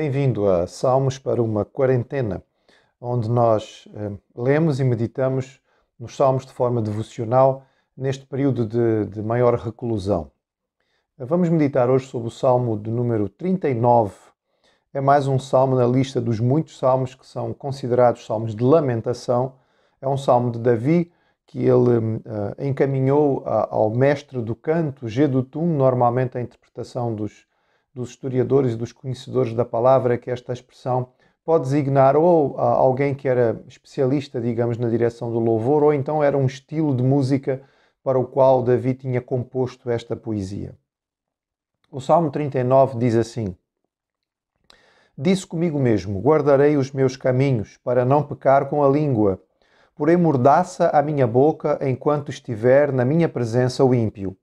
Bem-vindo a Salmos para uma quarentena, onde nós lemos e meditamos nos Salmos de forma devocional neste período de maior reclusão. Vamos meditar hoje sobre o Salmo de número 39. É mais um salmo na lista dos muitos salmos que são considerados salmos de lamentação. É um salmo de Davi que ele encaminhou ao mestre do canto, Jedutum. Normalmente a interpretação dos historiadores e dos conhecedores da palavra é que esta expressão pode designar ou alguém que era especialista, digamos, na direção do louvor, ou então era um estilo de música para o qual Davi tinha composto esta poesia. O Salmo 39 diz assim: Disse comigo mesmo, guardarei os meus caminhos, para não pecar com a língua. Porém mordaça a minha boca enquanto estiver na minha presença o ímpio.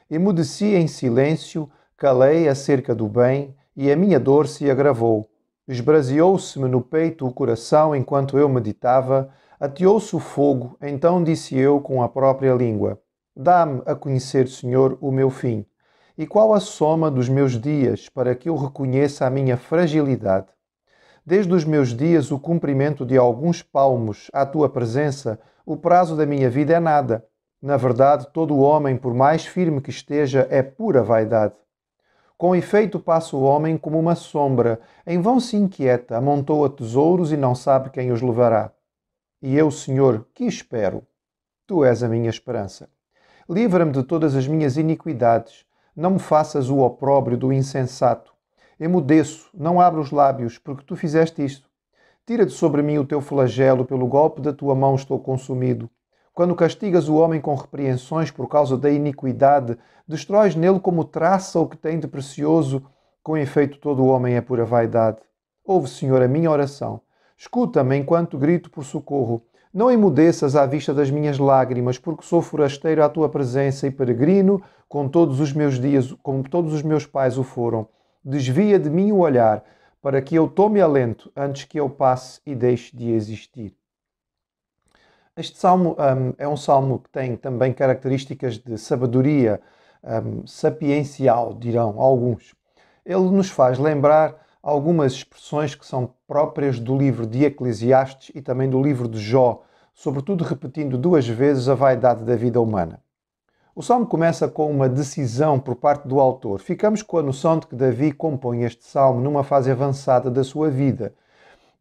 Emudeci em silêncio, calei acerca do bem, e a minha dor se agravou. Esbraseou-se-me no peito o coração enquanto eu meditava, ateou-se o fogo, então disse eu com a própria língua: Dá-me a conhecer, Senhor, o meu fim. E qual a soma dos meus dias, para que eu reconheça a minha fragilidade? Desde os meus dias, o cumprimento de alguns palmos à tua presença, o prazo da minha vida é nada. Na verdade, todo homem, por mais firme que esteja, é pura vaidade. Com efeito passa o homem como uma sombra, em vão se inquieta, amontoa tesouros e não sabe quem os levará. E eu, Senhor, que espero? Tu és a minha esperança. Livra-me de todas as minhas iniquidades, não me faças o opróbrio do insensato. Emudeço, não abro os lábios, porque tu fizeste isto. Tira de sobre mim o teu flagelo, pelo golpe da tua mão estou consumido. Quando castigas o homem com repreensões por causa da iniquidade, destróis nele como traça o que tem de precioso. Com efeito, todo o homem é pura vaidade. Ouve, Senhor, a minha oração. Escuta-me enquanto grito por socorro. Não emudeças à vista das minhas lágrimas, porque sou forasteiro à tua presença e peregrino, com todos os meus dias, como todos os meus pais o foram. Desvia de mim o olhar, para que eu tome alento antes que eu passe e deixe de existir. Este salmo é um salmo que tem também características de sabedoria sapiencial, dirão alguns. Ele nos faz lembrar algumas expressões que são próprias do livro de Eclesiastes e também do livro de Jó, sobretudo repetindo duas vezes a vaidade da vida humana. O salmo começa com uma decisão por parte do autor. Ficamos com a noção de que Davi compõe este salmo numa fase avançada da sua vida.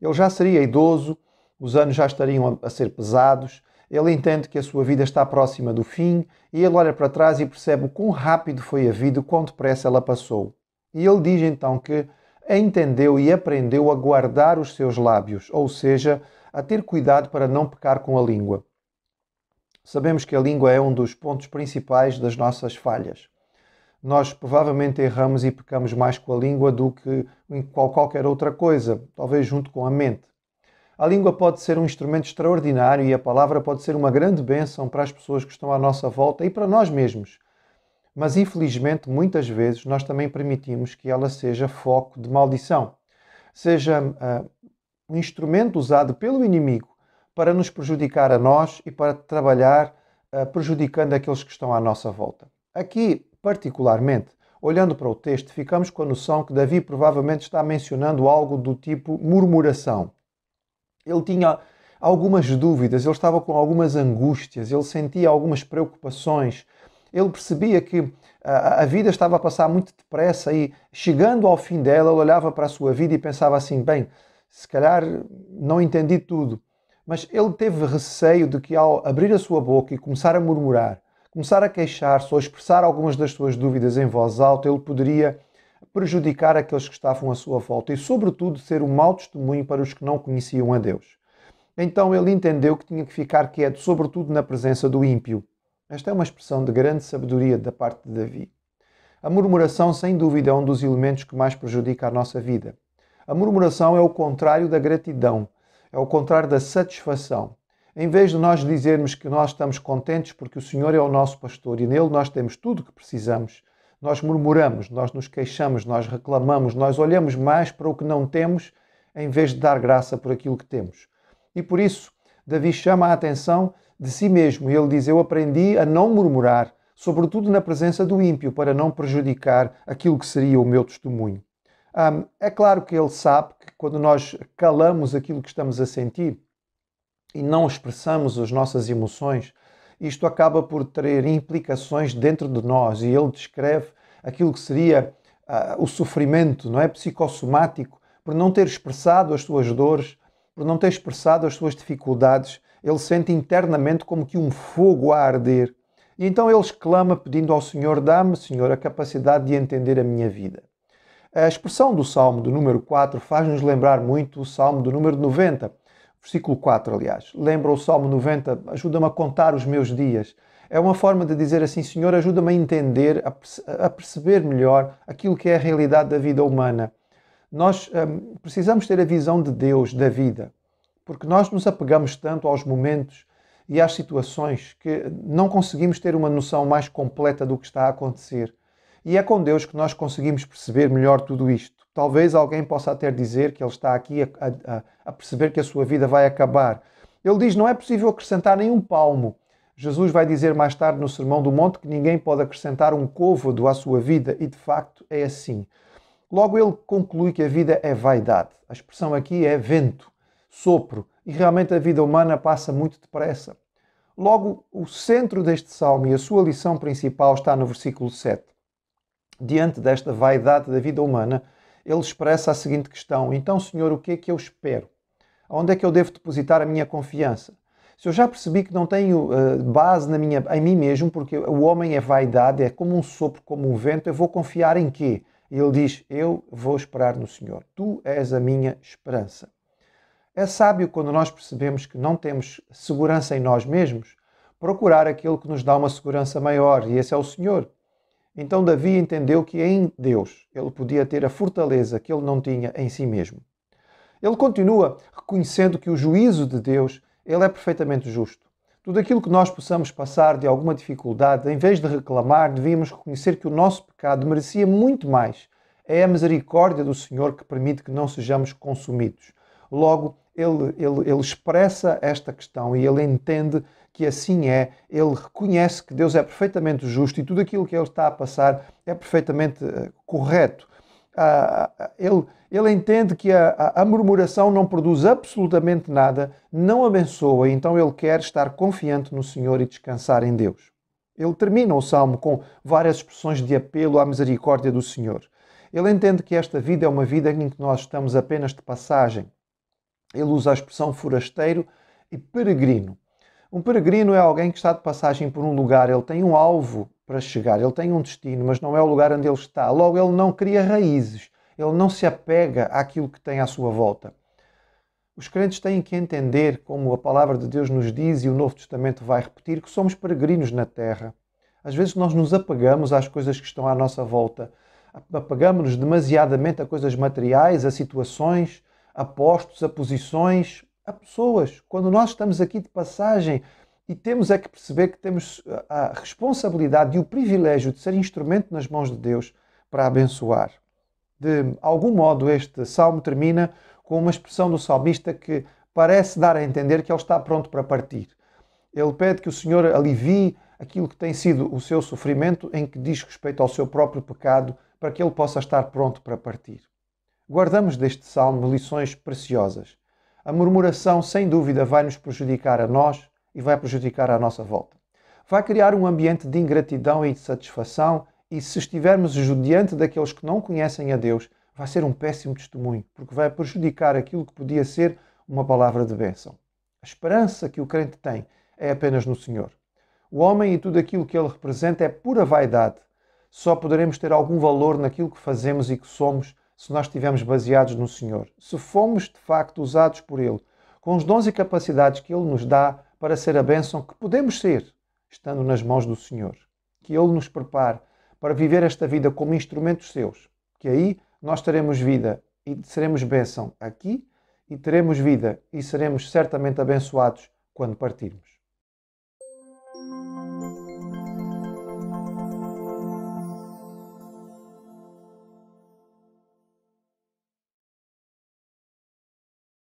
Ele já seria idoso, os anos já estariam a ser pesados, ele entende que a sua vida está próxima do fim e ele olha para trás e percebe o quão rápido foi a vida, o quão depressa ela passou. E ele diz então que entendeu e aprendeu a guardar os seus lábios, ou seja, a ter cuidado para não pecar com a língua. Sabemos que a língua é um dos pontos principais das nossas falhas. Nós provavelmente erramos e pecamos mais com a língua do que em qualquer outra coisa, talvez junto com a mente. A língua pode ser um instrumento extraordinário e a palavra pode ser uma grande bênção para as pessoas que estão à nossa volta e para nós mesmos. Mas, infelizmente, muitas vezes nós também permitimos que ela seja foco de maldição. Seja um instrumento usado pelo inimigo para nos prejudicar a nós e para trabalhar prejudicando aqueles que estão à nossa volta. Aqui, particularmente, olhando para o texto, ficamos com a noção que Davi provavelmente está mencionando algo do tipo murmuração. Ele tinha algumas dúvidas, ele estava com algumas angústias, ele sentia algumas preocupações, ele percebia que a vida estava a passar muito depressa e, chegando ao fim dela, ele olhava para a sua vida e pensava assim, bem, se calhar não entendi tudo. Mas ele teve receio de que, ao abrir a sua boca e começar a murmurar, começar a queixar-se ou expressar algumas das suas dúvidas em voz alta, ele poderia prejudicar aqueles que estavam à sua volta e, sobretudo, ser um mau testemunho para os que não conheciam a Deus. Então ele entendeu que tinha que ficar quieto, sobretudo na presença do ímpio. Esta é uma expressão de grande sabedoria da parte de Davi. A murmuração, sem dúvida, é um dos elementos que mais prejudica a nossa vida. A murmuração é o contrário da gratidão, é o contrário da satisfação. Em vez de nós dizermos que nós estamos contentes porque o Senhor é o nosso pastor e nele nós temos tudo o que precisamos, nós murmuramos, nós nos queixamos, nós reclamamos, nós olhamos mais para o que não temos em vez de dar graça por aquilo que temos. E por isso, Davi chama a atenção de si mesmo e ele diz: eu aprendi a não murmurar, sobretudo na presença do ímpio, para não prejudicar aquilo que seria o meu testemunho. É claro que ele sabe que quando nós calamos aquilo que estamos a sentir e não expressamos as nossas emoções, isto acaba por ter implicações dentro de nós, e ele descreve aquilo que seria o sofrimento, não é, psicossomático, por não ter expressado as suas dores, por não ter expressado as suas dificuldades. Ele sente internamente como que um fogo a arder. E então ele exclama pedindo ao Senhor: dá-me, Senhor, a capacidade de entender a minha vida. A expressão do Salmo do número 4 faz-nos lembrar muito o Salmo do número 90, versículo 4, aliás. Lembra o Salmo 90, ajuda-me a contar os meus dias. É uma forma de dizer assim: Senhor, ajuda-me a entender, a perceber melhor aquilo que é a realidade da vida humana. Nós precisamos ter a visão de Deus, da vida, porque nós nos apegamos tanto aos momentos e às situações que não conseguimos ter uma noção mais completa do que está a acontecer. E é com Deus que nós conseguimos perceber melhor tudo isto. Talvez alguém possa até dizer que ele está aqui a perceber que a sua vida vai acabar. Ele diz: não é possível acrescentar nem um palmo. Jesus vai dizer mais tarde no Sermão do Monte que ninguém pode acrescentar um côvado à sua vida, e de facto é assim. Logo ele conclui que a vida é vaidade. A expressão aqui é vento, sopro, e realmente a vida humana passa muito depressa. Logo, o centro deste salmo e a sua lição principal está no versículo 7. Diante desta vaidade da vida humana, ele expressa a seguinte questão: então, Senhor, o que é que eu espero? Onde é que eu devo depositar a minha confiança? Se eu já percebi que não tenho base em mim mesmo, porque o homem é vaidade, é como um sopro, como um vento, eu vou confiar em quê? E ele diz: eu vou esperar no Senhor. Tu és a minha esperança. É sábio, quando nós percebemos que não temos segurança em nós mesmos, procurar aquele que nos dá uma segurança maior, e esse é o Senhor. Então Davi entendeu que em Deus ele podia ter a fortaleza que ele não tinha em si mesmo. Ele continua reconhecendo que o juízo de Deus ele é perfeitamente justo. Tudo aquilo que nós possamos passar de alguma dificuldade, em vez de reclamar, devíamos reconhecer que o nosso pecado merecia muito mais. É a misericórdia do Senhor que permite que não sejamos consumidos. Logo, ele expressa esta questão e ele entende que assim é. Ele reconhece que Deus é perfeitamente justo e tudo aquilo que ele está a passar é perfeitamente correto. Ele entende que a murmuração não produz absolutamente nada, não abençoa, então ele quer estar confiante no Senhor e descansar em Deus. Ele termina o Salmo com várias expressões de apelo à misericórdia do Senhor. Ele entende que esta vida é uma vida em que nós estamos apenas de passagem. Ele usa a expressão forasteiro e peregrino. Um peregrino é alguém que está de passagem por um lugar, ele tem um alvo para chegar, ele tem um destino, mas não é o lugar onde ele está. Logo, ele não cria raízes, ele não se apega àquilo que tem à sua volta. Os crentes têm que entender, como a palavra de Deus nos diz e o Novo Testamento vai repetir, que somos peregrinos na terra. Às vezes nós nos apegamos às coisas que estão à nossa volta, apegamos-nos demasiadamente a coisas materiais, a situações, a postos, a posições, a pessoas. Quando nós estamos aqui de passagem e temos é que perceber que temos a responsabilidade e o privilégio de ser instrumento nas mãos de Deus para abençoar. De algum modo, este salmo termina com uma expressão do salmista que parece dar a entender que ele está pronto para partir. Ele pede que o Senhor alivie aquilo que tem sido o seu sofrimento em que diz respeito ao seu próprio pecado, para que ele possa estar pronto para partir. Guardamos deste salmo lições preciosas. A murmuração, sem dúvida, vai nos prejudicar a nós e vai prejudicar à nossa volta. Vai criar um ambiente de ingratidão e de satisfação, e se estivermos diante daqueles que não conhecem a Deus, vai ser um péssimo testemunho, porque vai prejudicar aquilo que podia ser uma palavra de bênção. A esperança que o crente tem é apenas no Senhor. O homem e tudo aquilo que ele representa é pura vaidade. Só poderemos ter algum valor naquilo que fazemos e que somos se nós estivermos baseados no Senhor. Se fomos, de facto, usados por Ele, com os dons e capacidades que Ele nos dá para ser a bênção que podemos ser, estando nas mãos do Senhor. Que Ele nos prepare para viver esta vida como instrumentos seus. Que aí nós teremos vida e seremos bênção aqui, e teremos vida e seremos certamente abençoados quando partirmos.